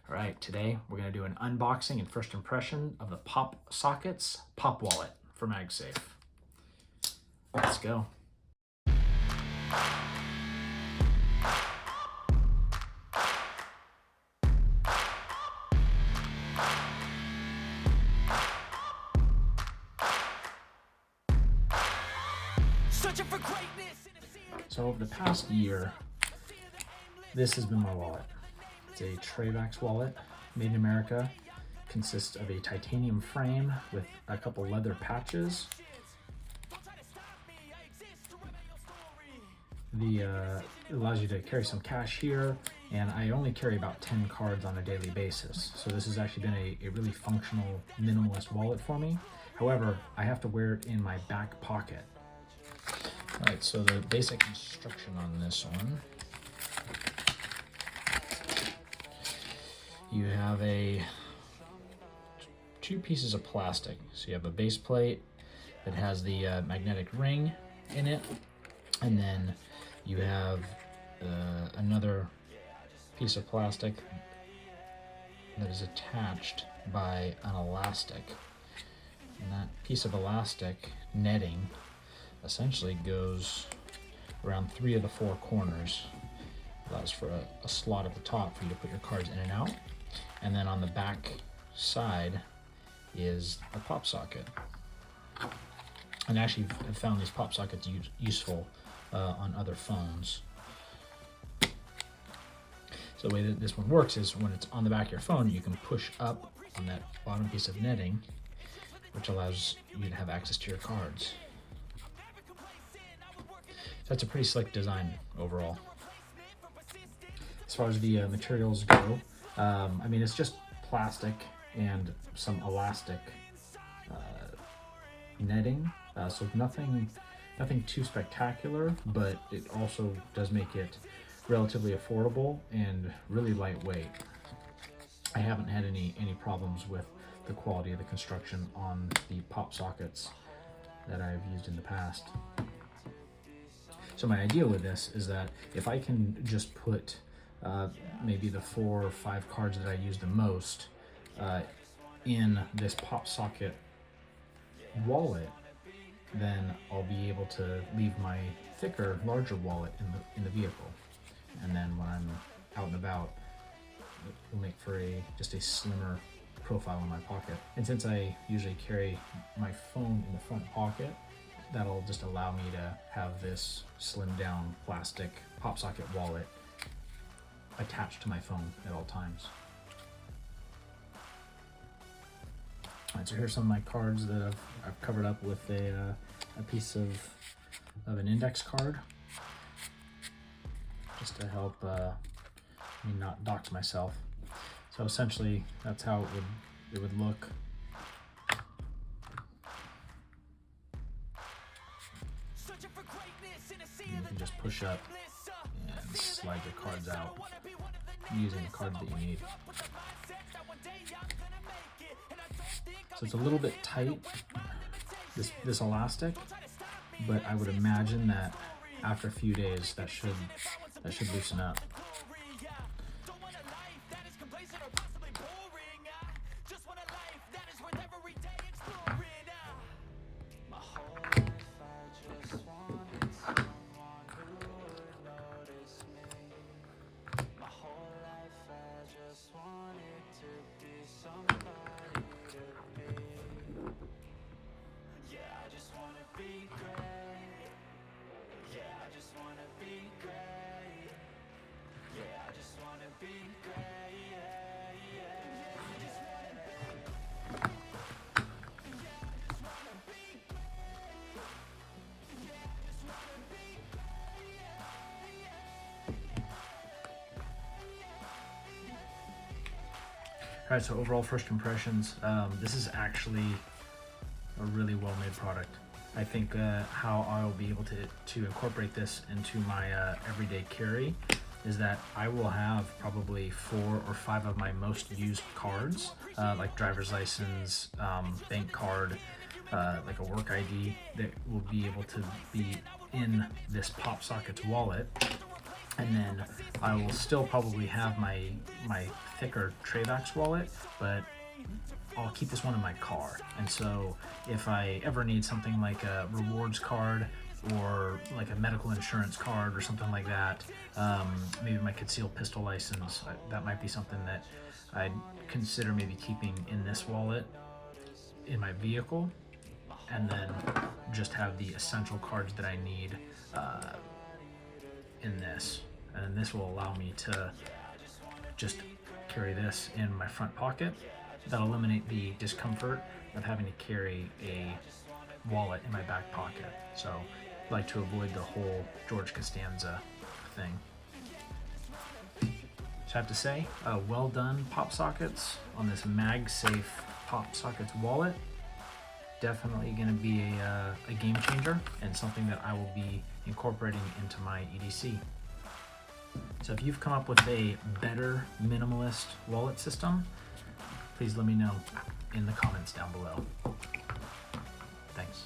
All right, today we're going to do an unboxing and first impression of the Popsockets PopWallet for MagSafe. Let's go. So over the past year, this has been my wallet. It's a Travax wallet, made in America. Consists of a titanium frame with a couple leather patches. It allows you to carry some cash here, and I only carry about 10 cards on a daily basis. So this has actually been a really functional minimalist wallet for me. However, I have to wear it in my back pocket. All right, so the basic instruction on this one. You have two pieces of plastic. So you have a base plate that has the magnetic ring in it, and then you have another piece of plastic that is attached by an elastic. And that piece of elastic netting essentially goes around 3 of the 4 corners. Allows for a slot at the top for you to put your cards in and out. And then on the back side is a pop socket. And actually I've found these pop sockets useful on other phones. So the way that this one works is when it's on the back of your phone, you can push up on that bottom piece of netting, which allows you to have access to your cards. So that's a pretty slick design overall. As far as the materials go, I mean, it's just plastic and some elastic netting, so nothing too spectacular, but it also does make it relatively affordable and really lightweight. I haven't had any problems with the quality of the construction on the pop sockets that I've used in the past. So my idea with this is that if I can just put maybe the 4 or 5 cards that I use the most in this pop socket wallet, then I'll be able to leave my thicker, larger wallet in the vehicle. And then when I'm out and about, it will make for just a slimmer profile in my pocket. And since I usually carry my phone in the front pocket, that'll just allow me to have this slimmed down plastic pop socket wallet attached to my phone at all times. All right, so here's some of my cards that I've covered up with a piece of an index card, just to help me not dox myself. So essentially, that's how it would look. And you can just push up and slide your cards out using the cards that you need. So it's a little bit tight, this elastic, but I would imagine that after a few days that should loosen up. All right, so overall first impressions, this is actually a really well-made product. I think how I'll be able to incorporate this into my everyday carry is that I will have probably 4 or 5 of my most used cards, like driver's license, bank card, like a work ID, that will be able to be in this Popsockets wallet. And then I will still probably have my thicker Travex wallet, but I'll keep this one in my car. And so if I ever need something like a rewards card or like a medical insurance card or something like that, maybe my concealed pistol license, that might be something that I'd consider maybe keeping in this wallet in my vehicle, and then just have the essential cards that I need in this. And this will allow me to just carry this in my front pocket. That'll eliminate the discomfort of having to carry a wallet in my back pocket. So I like to avoid the whole George Costanza thing. So I have to say, well done Popsockets on this MagSafe Popsockets wallet. Definitely going to be a game changer and something that I will be incorporating into my EDC. So if you've come up with a better minimalist wallet system, please let me know in the comments down below. Thanks.